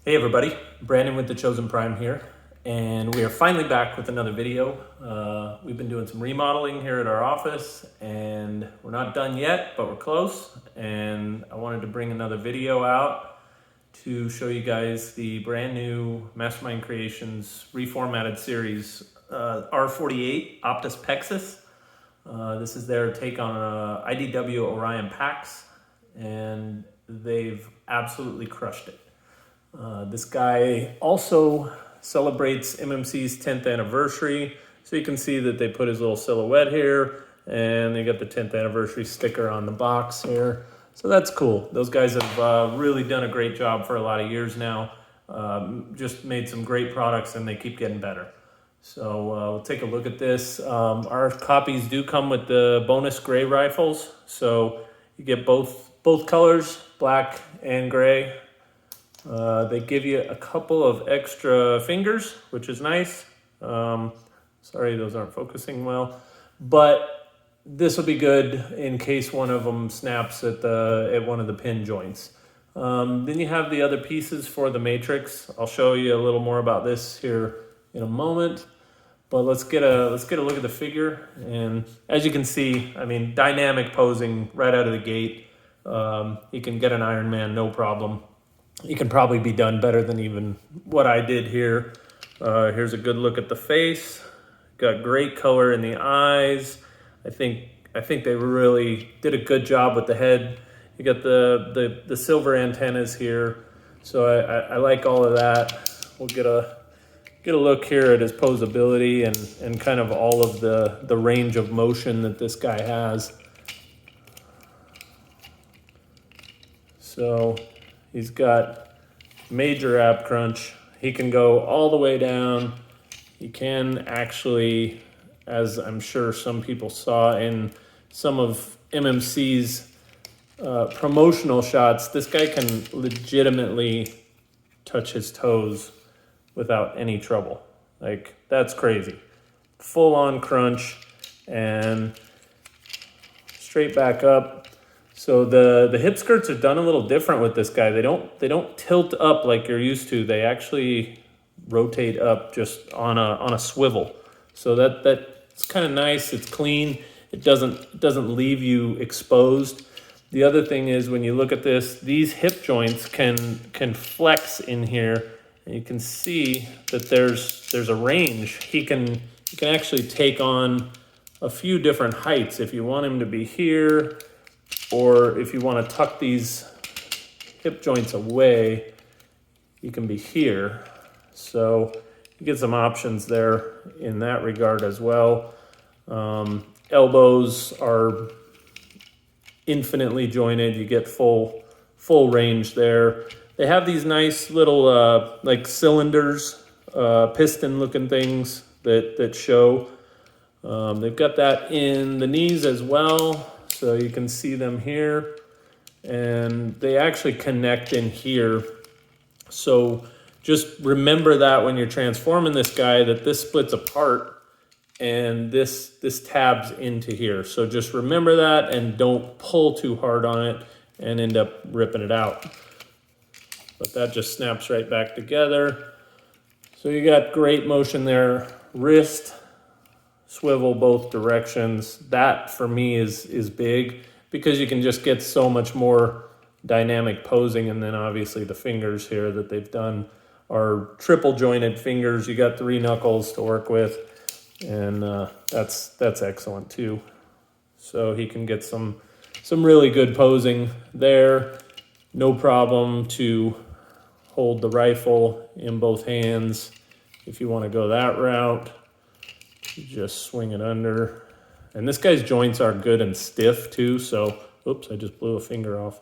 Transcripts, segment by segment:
Hey everybody, Brandon with The Chosen Prime here, and we are finally back with another video. We've been doing some remodeling here at our office, and we're not done yet, but we're close, and I wanted to bring another video out to show you guys the brand new Mastermind Creations reformatted series, R48 OptusPexus. This is their take on IDW Orion Pax, and they've absolutely crushed it. This guy also celebrates MMC's 10th anniversary, so you can see that they put his little silhouette here, and they got the 10th anniversary sticker on the box here. So that's cool. Those guys have really done a great job for a lot of years now. Just made some great products, and they keep getting better. So we'll take a look at this. Our copies do come with the bonus gray rifles, so you get both colors, black and gray. They give you a couple of extra fingers, which is nice. Sorry, those aren't focusing well, but this will be good in case one of them snaps at one of the pin joints. Then you have the other pieces for the matrix. I'll show you a little more about this here in a moment, but let's get a look at the figure. And as you can see, I mean, dynamic posing right out of the gate. You can get an Iron Man, no problem. You can probably be done better than even what I did here. Here's a good look at the face. Got great color in the eyes. I think they really did a good job with the head. You got the silver antennas here, so I like all of that. We'll get a look here at his posability and kind of all of the range of motion that this guy has. So he's got major ab crunch. He can go all the way down. He can actually, as I'm sure some people saw in some of MMC's promotional shots, this guy can legitimately touch his toes without any trouble. Like, that's crazy. Full on crunch and straight back up. So the hip skirts are done a little different with this guy. They don't tilt up like you're used to. They actually rotate up just on a swivel. So that's kind of nice. It's clean. It doesn't leave you exposed. The other thing is, when you look at this, these hip joints can flex in here, and you can see that there's a range. He can actually take on a few different heights if you want him to be here, or if you want to tuck these hip joints away, you can be here. So you get some options there in that regard as well. Elbows are infinitely jointed. You get full range there. They have these nice little like cylinders, piston looking things that show. They've got that in the knees as well. So you can see them here, and they actually connect in here. So just remember that when you're transforming this guy, that this splits apart and this tabs into here. So just remember that, and don't pull too hard on it and end up ripping it out. But that just snaps right back together. So you got great motion there. Wrist, swivel both directions. That for me is big, because you can just get so much more dynamic posing. And then obviously the fingers here that they've done are triple jointed fingers. You got 3 knuckles to work with, and that's excellent too. So he can get some really good posing there. No problem to hold the rifle in both hands if you want to go that route. You just swing it under. And this guy's joints are good and stiff too, so, oops, I just blew a finger off.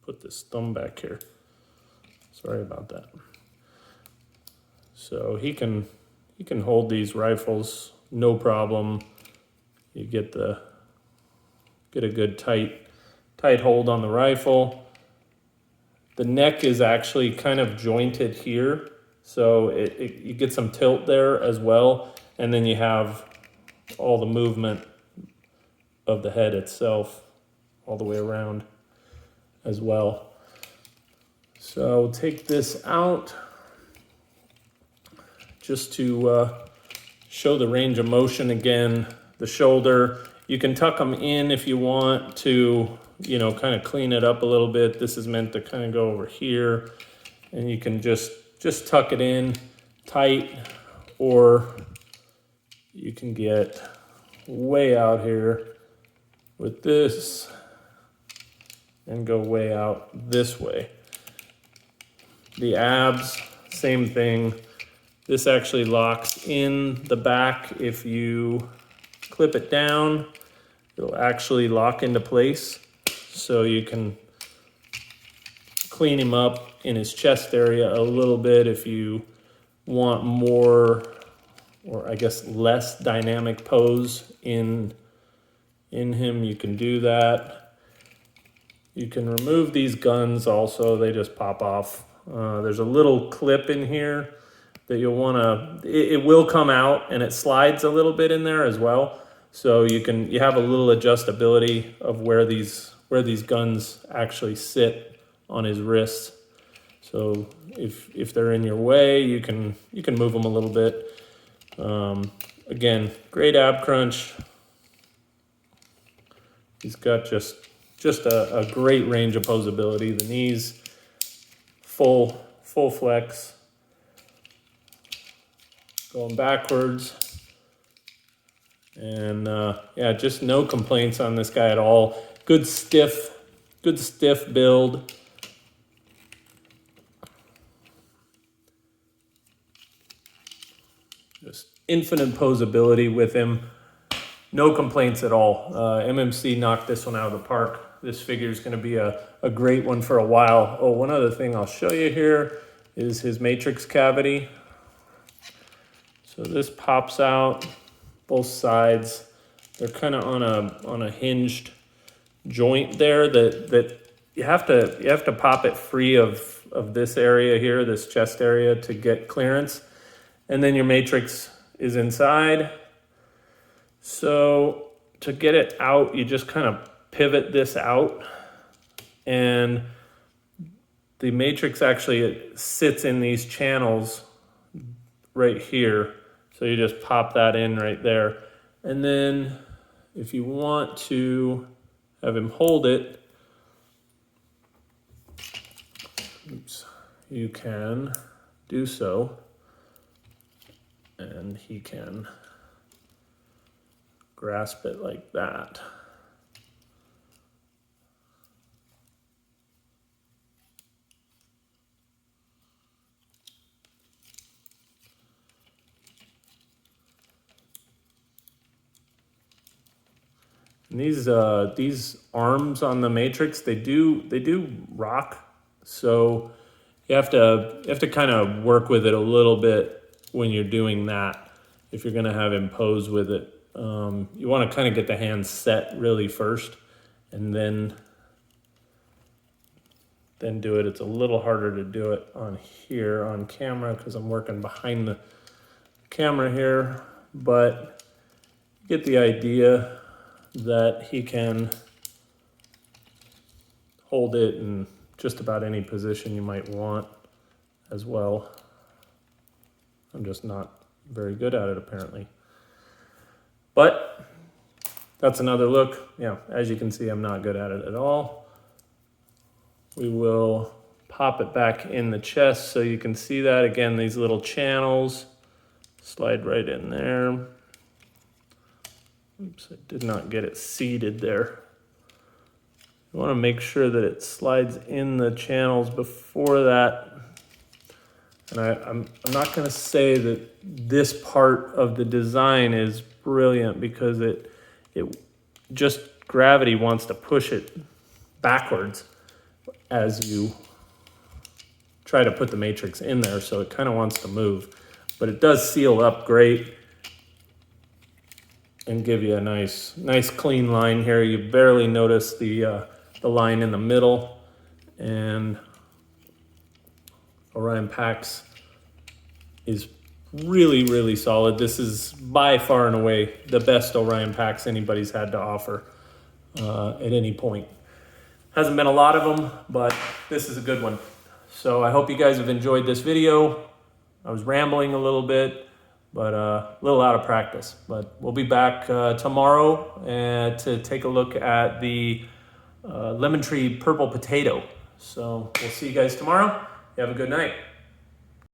Put this thumb back here. Sorry about that. So he can hold these rifles, no problem. You get a good tight hold on the rifle. The neck is actually kind of jointed here, so you get some tilt there as well, and then you have all the movement of the head itself all the way around. as well. So take this out just to show the range of motion again. The shoulder, you can tuck them in if you want to, you know, kind of clean it up a little bit. This is meant to kind of go over here, and you can just tuck it in tight, or you can get way out here with this and go way out this way. The abs, same thing. This actually locks in the back. If you clip it down, it'll actually lock into place. So you can clean him up in his chest area a little bit if you want more, or I guess less dynamic pose in him, you can do that. You can remove these guns also, they just pop off. There's a little clip in here that you'll want to, it will come out, and it slides a little bit in there as well. So you have a little adjustability of where these guns actually sit on his wrists. So if they're in your way, you can move them a little bit. Again, great ab crunch. He's got just a great range of posability. The knees, full flex. Going backwards. And yeah, just no complaints on this guy at all. Good stiff build. Just infinite posability with him. No complaints at all. MMC knocked this one out of the park. This figure is going to be a great one for a while. Oh, one other thing I'll show you here is his matrix cavity. So this pops out both sides. They're kind of on a hinged joint there that you have to pop it free of this area here, this chest area, to get clearance. And then your matrix is inside. So to get it out, you just kind of pivot this out, and the matrix actually sits in these channels right here. So you just pop that in right there. And then if you want to have him hold it, you can do so. And he can grasp it like that. And these arms on the matrix, they do rock. So you have to kind of work with it a little bit when you're doing that. If you're gonna have him pose with it, you want to kind of get the hands set really first, and then do it. It's a little harder to do it on here on camera because I'm working behind the camera here, but you get the idea that he can hold it in just about any position you might want as well. I'm just not very good at it apparently. But that's another look. Yeah, as you can see, I'm not good at it at all. We will pop it back in the chest so you can see that. Again, these little channels slide right in there. Oops, I did not get it seated there. You want to make sure that it slides in the channels before that. And I'm not going to say that this part of the design is brilliant because it just gravity wants to push it backwards as you try to put the matrix in there, so it kind of wants to move. But it does seal up great and give you a nice clean line here. You barely notice the line in the middle, and Orion Pax is really solid. This is by far and away the best Orion Pax anybody's had to offer at any point. Hasn't been a lot of them, but this is a good one. So I hope you guys have enjoyed this video. I was rambling a little bit, but a little out of practice. But we'll be back tomorrow to take a look at the lemon tree purple potato. So we'll see you guys tomorrow. You have a good night.